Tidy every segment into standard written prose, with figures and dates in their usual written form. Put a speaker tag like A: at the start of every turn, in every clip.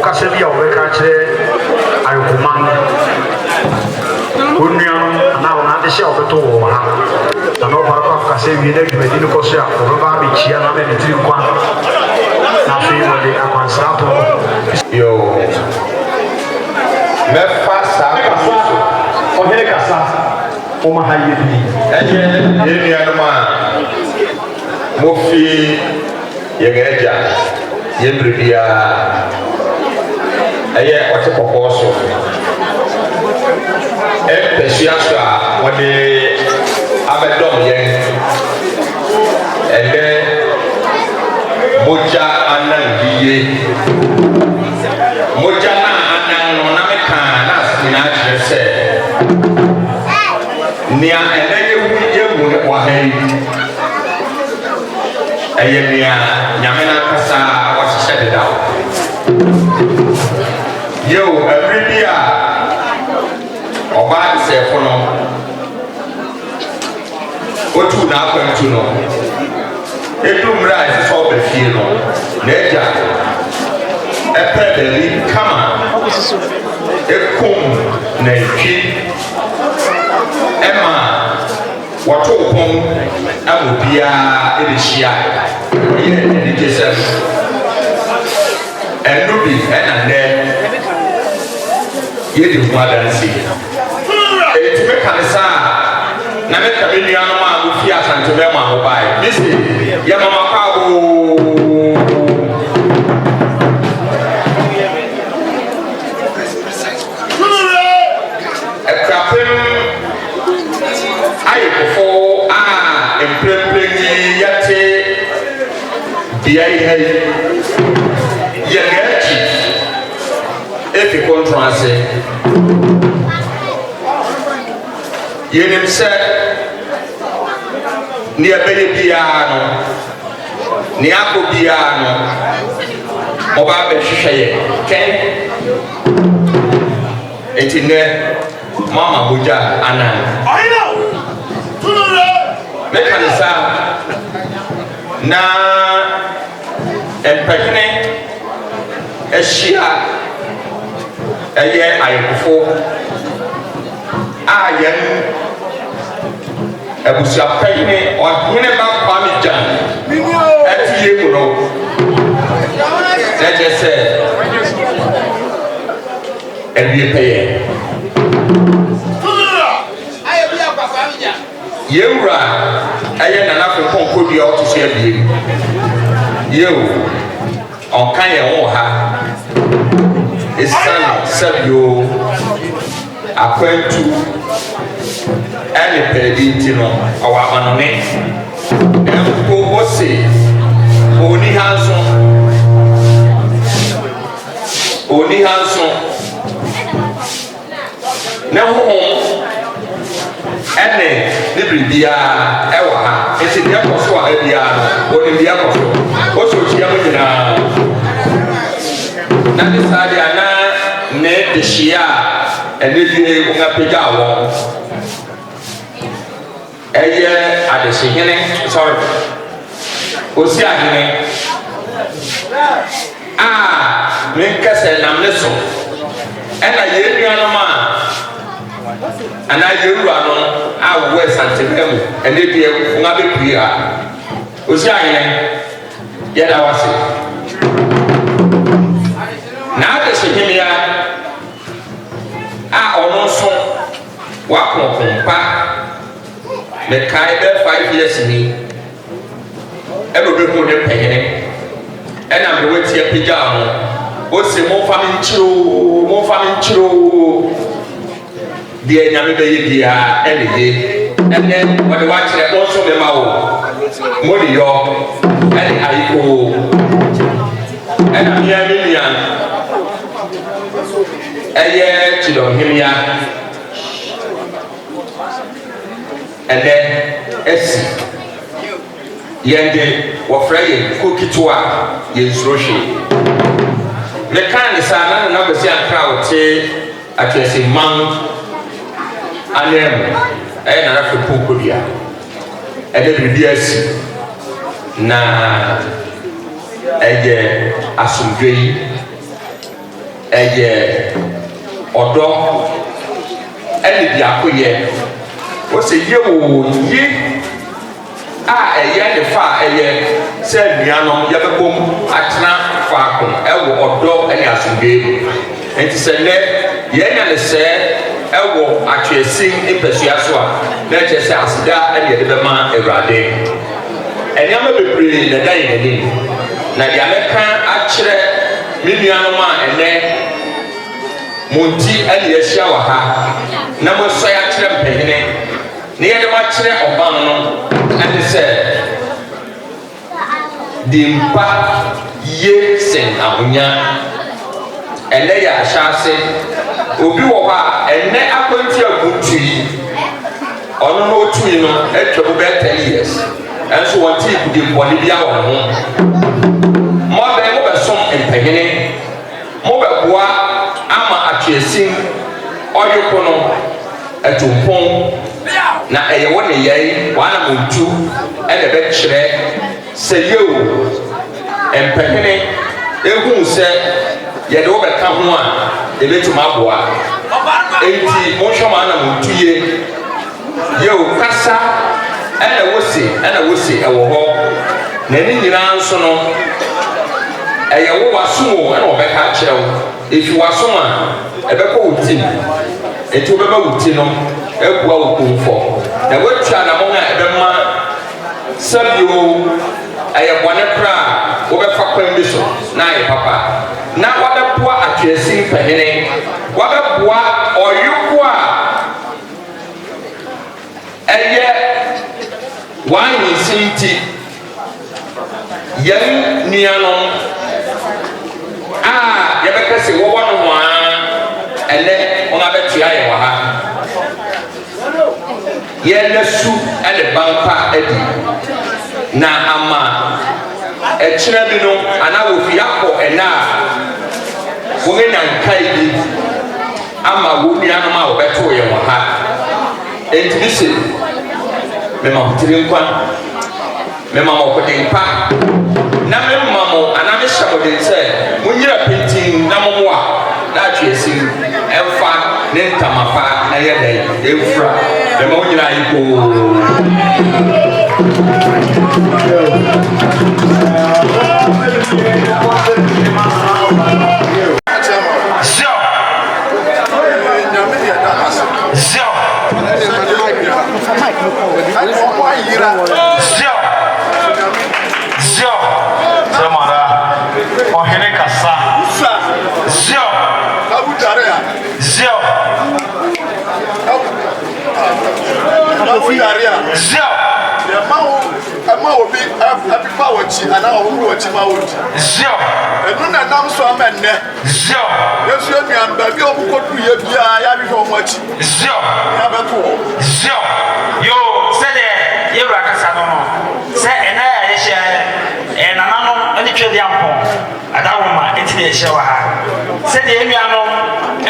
A: Casadia or Cache, I command. Union, now not the shelf at all. The no part of Casadia, Medina Cosia, or Babi Chiana, and the one. Nothing on the Apansato.
B: Yo, Mefasa, or Helicasa, for my high Mofi Yegeja, Yembribia, a year or two proposal. Pesiasa, when they have a dom yen, and then Moja Anan Vie Mojana Anan Nonamica, that's Minaj said. Nia and then you were Ayemia, Yamena Casa was set it out. Yo, Aprebi, or bad say for no. What you now come to know? It do rise for the field. Neja, Aprebi, come on. A comb, Neki, Emma. What to come, I will be a Shia, and Ruby, and then you do more than see. It's make a sign. Nameka Miliana with Fiat and Tobema will buy. Missy, Yamama Pabo. A crapping. I before in Yate Biahe Yagachi if you contrast Yenim said near Piano Niaco Piano Obabe Shishaye Ken it's in there Mama Buja Anan. I know. Mekanisa na empekene ehia eye ayefo ayen ebusia pekene odhene ba kwami jan etiye mu no let's say ebi peye Yewra, I am an African code you ought to say you on Kaya Oha. It's son, you acquaint to any peditino or anonymous. And who was say, only handsome. Now, Ene Libya Ewa, it's in the Apostle Abia, or in the Apostle. Also, Chiamina Nadiana, Ned the Shia, and Lydia Ungapigawa. A year at the Sihene, sorry, Osiahine. Ah, Minkas and Amneso, and I hear you on a man. And I do run our West Asante, and they be a Aprebi. Oziane, yet I was it. Now the Sihimia are also walking from Park. The Kaiber 5 years in me. Every people they pay, and I'm the way to your pajama. What's the more family true? The Yamibe and then when you watch it, also the Mao, Modio, and Aiko, and I'm here million. A year to the Himia, and then Essie Yende, or Freddie, cookie to our Yensroshi. The kind is another crowd say, Atweasin man. I am an African Podia, and every year na Asante ɛyɛ ɔdɔ ɛne di akoyɛ wɔsɛ yie o yie a ɛyɛ ne fa ɛyɛ sɛ nuanom yɛbɛbɔ mu atena faako ɛwɔ ɔdɔ ɛne asomdwee mu nti sɛ nnɛ yɛnya ne sɛ ɛwɔ Atweasin mpɛsua so a na ɛkyerɛ sɛ aseda ɛne yɛde bɛma Awurade ɛnneɛma bebree na ɛda yɛn anim na deɛ mɛka akyerɛ me nuanom a ɛnɛ mo nti ɛne yɛahyia wɔ ha na mosɔe akyerɛ mpanyini na yɛde mo akyerɛ ɔban no ɛne sɛ de mpa yie sen ahonya ɛnɛ yɛ ahyɛ ase obi wɔ hɔ a ɛnɛ akwanti abutu yi ɔno na otui no atwa mu bɛyɛ 10 years ɛnso wɔn ti di mpɔne bi awɔ ne ho mɔbɛn mobɛsom mpanyini mobɛboa ama Atweasin Oyoko no ɛto mpɔn na ɛyɛ wɔ ne yɛn wɔana mo ntu ɛna ɛbɛkyerɛ sɛ yɛo mpanyini ehu sɛ yɛde wobɛka ho a ɛbɛtumi aboa enti monhwɛ ma ana mo ntu yie yɛo kasa ɛna wose ɛwɔ hɔ na ne nyinaa nso no ɛyɛ wo wasom o ɛna wɔbɛka akyerɛ wo efi wasom a ɛbɛkɔ wo tim enti wobɛba wo ti no ɛboa wo kumfɔ na woatua namɔn a ɛbɛma sɛbio ɛyɛ bɔne kora a wobɛfa kwan bi so na ayɛ papa na wabɛboa Atweasin mpanyini wabɛboa Oyoko a ɛyɛ wanyinsɛm nti yɛn nuanom a yɛbɛka sɛ wɔwɔ no ho a ɛnɛ wɔn abɛtua yɛn wɔ ha yɛn nasu ɛne bampa adi na ama ɛkyerɛ bi no anaa wofi akɔ ɛna a wɔn anya nkae bi ama wɔn nuanom a wɔbɛtoo yɛn wɔ ha ntumi sɛ mema mo tiri nkwa mema mo kɔde mpa na mema mo anaa mehyɛ mo de sɛ monyira pintin na mo mo a na Atweasin ɛmfa ne ntama pa na yɛ dɛn ɛmfura mema mo nyina yi koo
A: Zio Zamara Ohene Kasa Zio Zio Zio Ama obi apipa wachi ana ohuru wachi ma wodi Zio enu na nam so amenne Zio yesu anuan ba bi obukodu ye bia ya bi ho wachi Zio ya beto Zio yo sede yewra kasa no se ena ya hye nananom ani twede ampon adawoma etine hye wa ha sede enuanom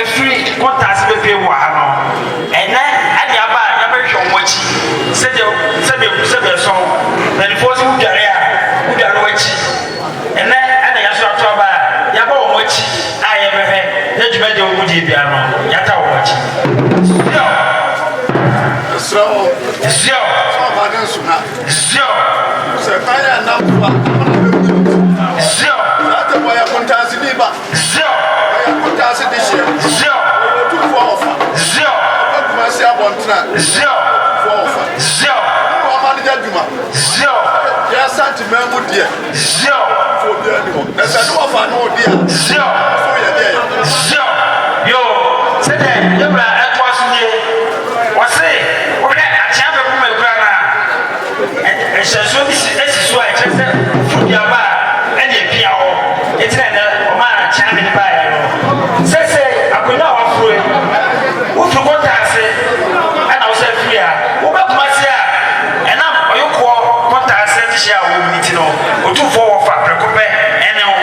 A: efiri Kuntenase bepe wa ha no ena ade aba ya behwe wachi sede so then force udare wachi ena ade ya so atoba ya ba wo wachi aye behe na dwumade wo gudi bia no ya ta wo wachi Zio Zio se kaya na kwa Zio ate boya Kuntenase biba Zio boya Kuntenase dishia Zio tu fo ofa Zio kuma si abontena Zio fo ofa Zio ko ma ni jaduma Zio ya Asante memu die Zio fo bia ni ho na se no ofa no dia Zio fo ya dia Zio yo se de yebra Atweasin nie wase oke atia be kuma ekura na ɛhyɛnso bi esi so a ɛkyerɛ sɛ fudi aba ɛne epia hɔ etina ɛnɛ ɔmo a kyɛn mi ba yɛ no sɛsɛ akonnwa a wafuro yi wotu Kuntenase ɛna wosɛ firi a wobɛkuma se a ɛnam Oyoko Kuntenase ti hyɛ a wɔn mu ti no otumfoɔ wɔfa prɛko pɛ ɛne ho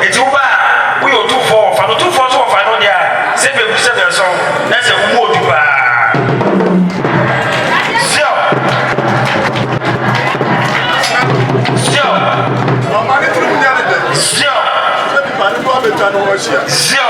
A: eti woba a woyɛ otumfoɔ wɔfa no otumfoɔ nso wɔfa no deɛ a sɛ beebu sɛ bɛsɔ na sɛ wɔn mu odu paa. Zio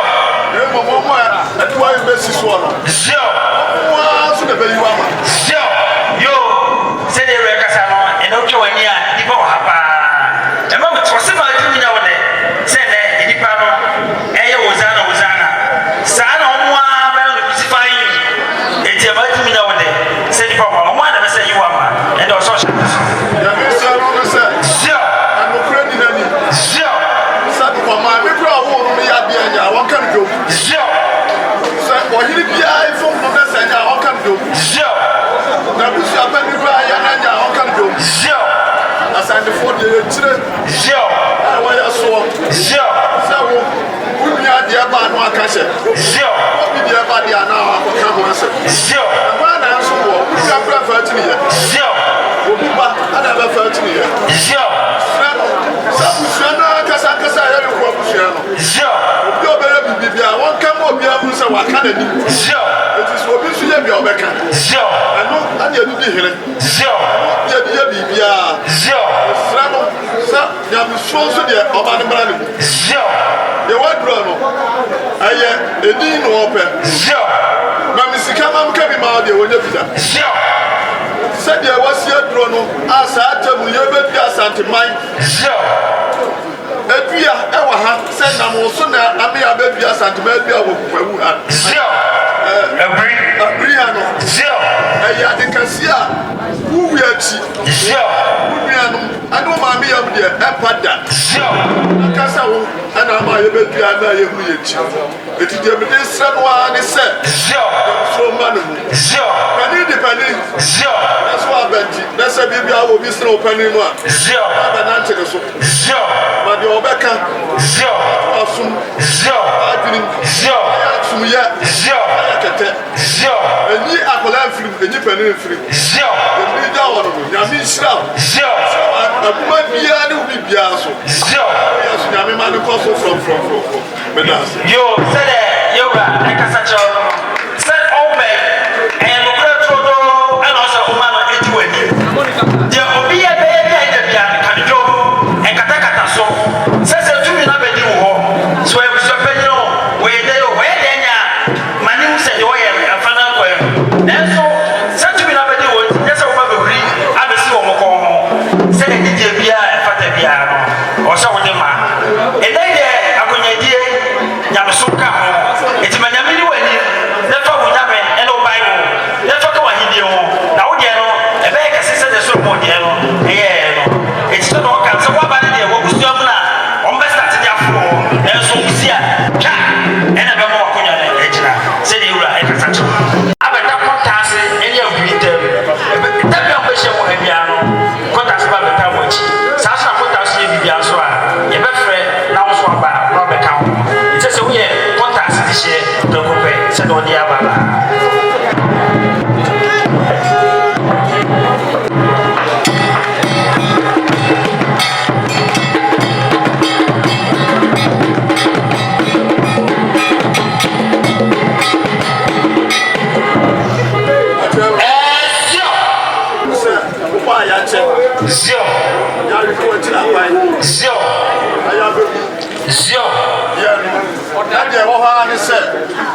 A: Asante for the children. Zio. I want your soul. Zio. So, we are the about one castle. Zio. What be the about the hour for come once? Zio. One answer, we are preferred to me. Zio. I never felt to me. Zio. Sana Casacasa, Zio. Your baby, I won't come up here, so I can't. Zio. It is what we should have your back. Zio. I know, I didn't hear it. Zio. Zio. I'm so sorry about the brand. Zio. The white brother. I didn't open. Zio. Mammy Sikama came out there when you did that. Zio. Said there was your drone. As I tell you, you're better Asante mine. Zio. Atweasin, said I'm also now. I may have baby Asante, maybe I will. Zio. Aprebi. Zio. I can see who we are. Zio. I know my me up there, Epada. Zio. Casawo, and I'm a baby. It is the minister one is said. Zio. So man. Zio. Zio. That's why I bet you. That's a baby. I will be still opening one. Zio. I'm an answer. Zio. But your Becca. Zio. Zio. I didn't. Zio. Zio. Zio. And ye are free, and you penny free. Zio. The leader of Yamin Shroud. Zio. A might be a new Bibiaso. Zio. Yes, Yaman from. You said you're like a such a said, oh, man, and Roberto, and also Omano Atweasin. There will be a baby and Kadijo and Katakata. So, says a 2 minute video. So, I was a penny where they were there. My name said, oh, yeah, a fan of where. And so, said to me, I was just a woman, I will see what home. Said, did you be a Fatabia or so with the man? And then I could idea Yamasuka. It's my name. Never would have an old Bible. Never go ahead. Now, a bag assistant is so more. Yeah, it's not all kinds of what about it? What was your man? On best at the floor. There's so see and I don't know what said you were a such. I bet that Kuntenase and your greeter. Tell me a question for a piano. Kuntenase by the time which Sasha Kuntenase in the Biaswa. Your best friend now swap by Robert Cow. It's just a way Kuntenase this year. Don't go back. Said on the Ababa. Zio. Zio. Zio. That the Ohana said,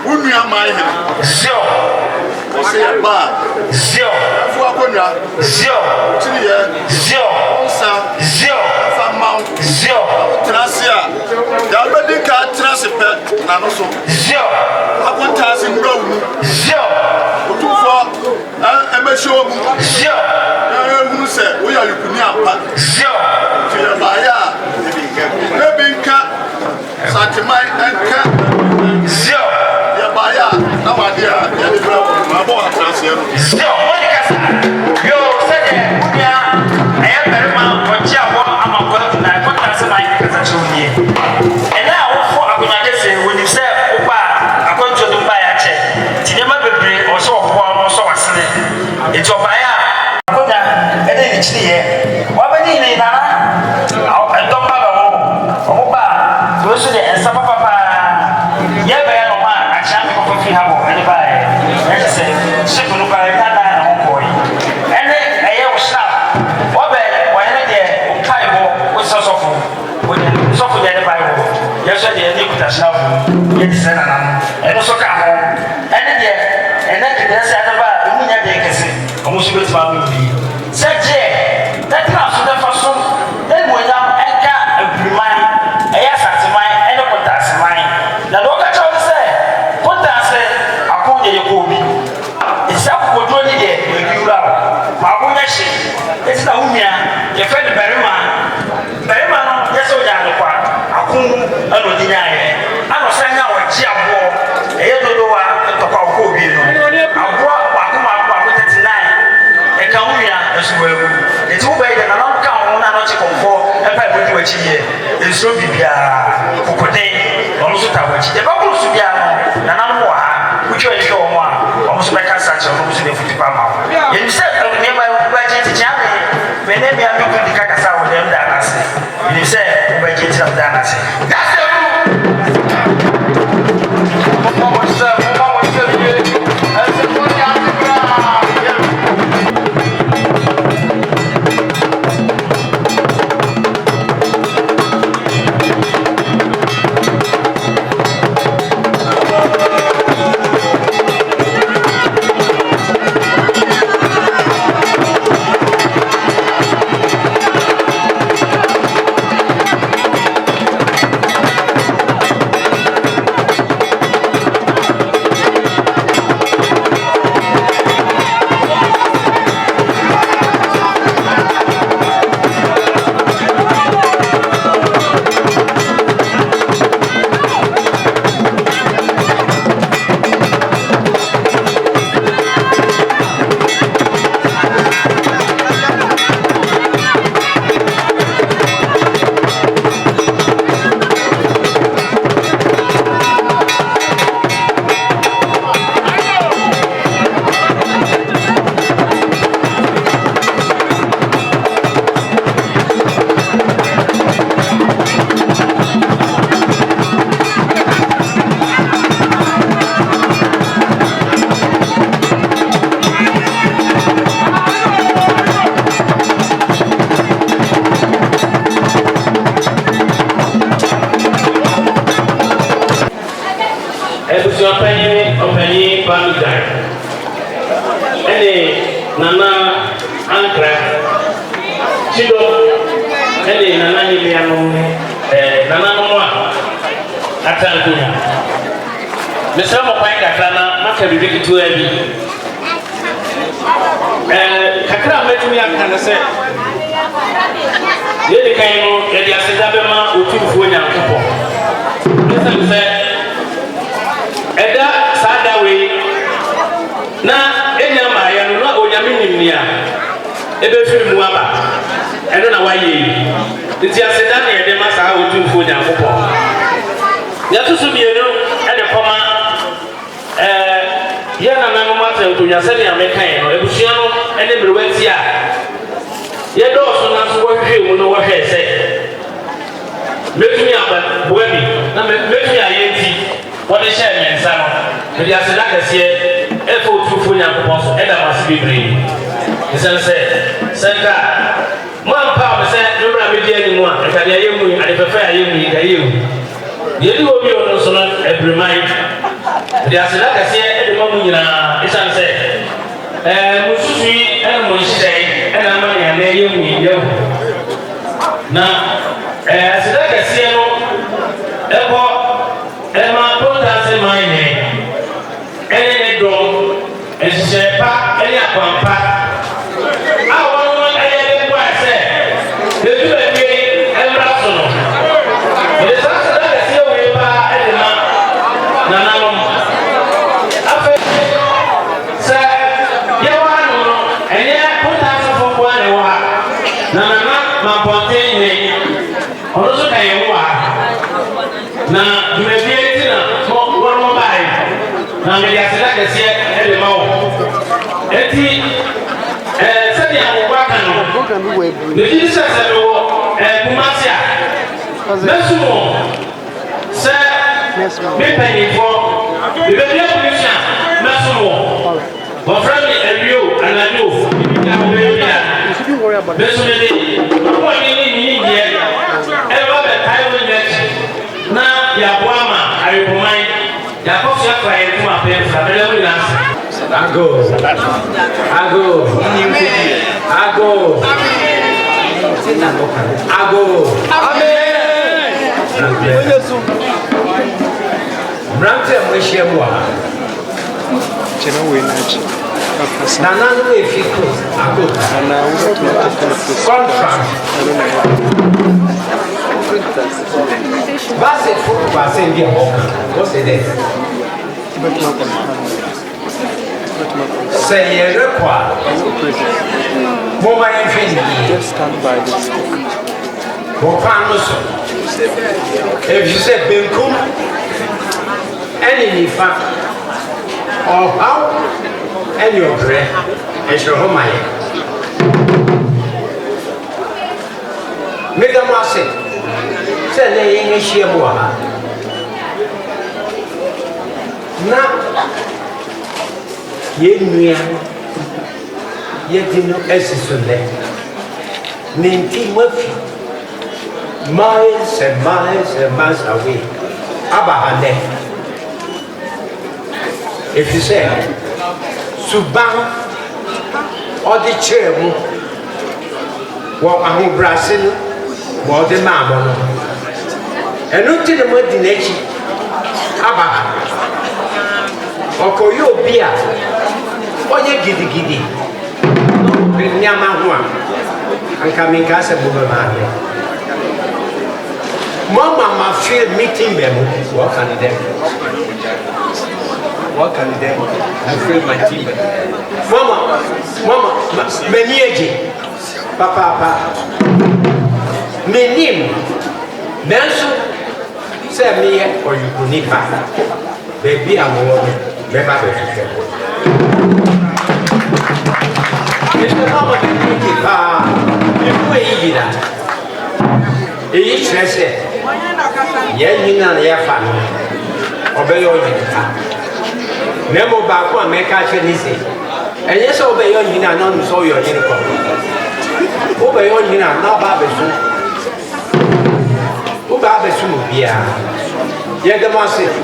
A: wouldn't you mind him? Zio. I say a bar. Zio. Zio. Zio. Zio. Mount. Zio. Tracia. The already car transfer. Nanoso. Zio. I want us in Rome. Zio. I'm a show. Zio. Who said, we are you putting up? Zio. To your buyer. Maybe cat. Santimai and cat. Zio. Your buyer. No idea. My boy, Zio. You said, I am very much for Java. I'm a good and I put us in my castle. And now, I'm going to say, when you say, Opa, I'm going to do buy a check. Tinema Baby or so or so was it's your buyer. What we need now? I don't know. Opa, those are the Papa. Yeah, I don't mind. I can't go for free. How anybody? Let's say, simple look at that boy. And then I was snap. What when I did, Kaibo was so soft. When so for the Bible, yes, I did.
C: kutashafu yeti sana na eno so ka ho ene de ene de se adaba emu nya de kese omo so beti ma bi se je that na so da faso e mo nya enka abriman eya sateman ene kutaseman na do ka chawo se kutase akonye yekobi isa ko do ni de ebiura ma akonya hye eti na humia ye fe de berima no yeso ja no kwa akun ano dinyaye ano sanya wa ji abo eye dodowa ntokwa ko bi no abo akuma akwa 39 e ka humia esu wewu eti wo bai de na no ka ho na no che konfo e pa bodi wa chi ye enso bibia kokode ono so ta wa chi e ba ko su bia no na na no wa kucho e ho mo a ono so be ka sa che ono so be futi pa ma ye se ne ba ba je ti chame mene mi ami ko di kaka sa wo dem da na se ni se ba je ti da na se that's the
D: Ya
C: Aripomai, Yakof Yakra, and Kuma, Fabella Lance. I go. Brante Mweshemwa. Nana if you could. Contract. Basse for passing the home. What's it? Say a require. Moma infinity. Just stand by this. If you say Benkum, any fact or how any of them, and your home. Make a massive. Say the English here. Now, Yenya Yetino Essisule Ninti Murphy miles and miles and miles away. Abahane. If you say Suban or the chair, what I'm Brazil, what the mamma, and not to the Modinachi Abah. Okoyo Bia. Oye gidi nyama huwa ankamika se bubemane mama ma feel meeting them what can them I feel my team mama menieje papa menim nanso se me or you kunipa baby amowo beba be It's the mama if we eat that. Each says it. Yenina, Yafan, obey your Yina. Nemo Baku and make a Chinese. And yes, obey your Yina, none saw your unicorn. Obey your Yina, not Babasu. Ubabasu, yeah. Yet the massive.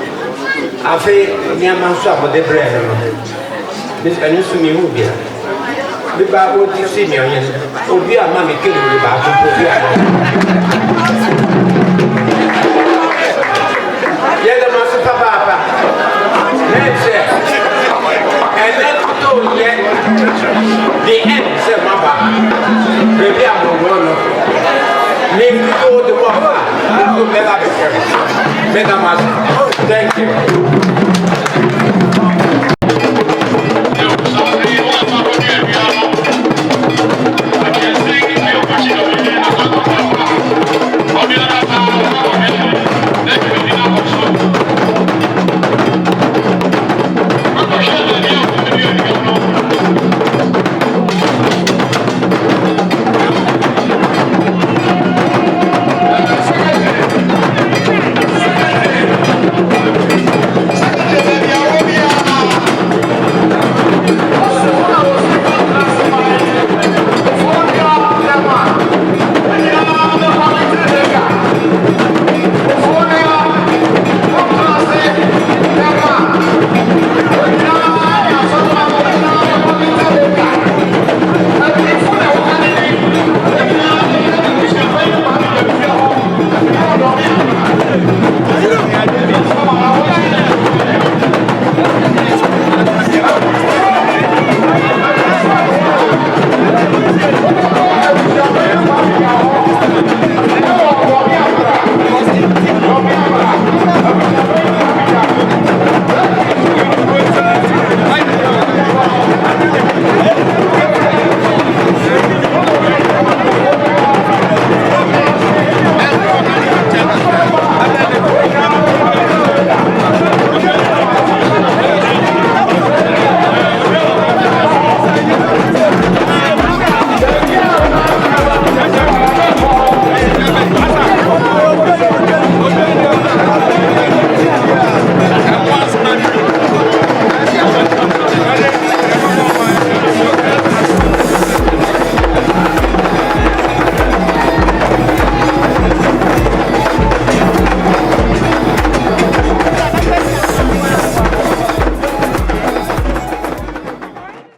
C: I feel near Mansa for the bread. This can use me movie. The Bible is senior, or be a mammy killing the Bible. Yet the master papa, and then told yet the end said, Mama, maybe I'm going to name to go the water. I will never be careful. Thank you.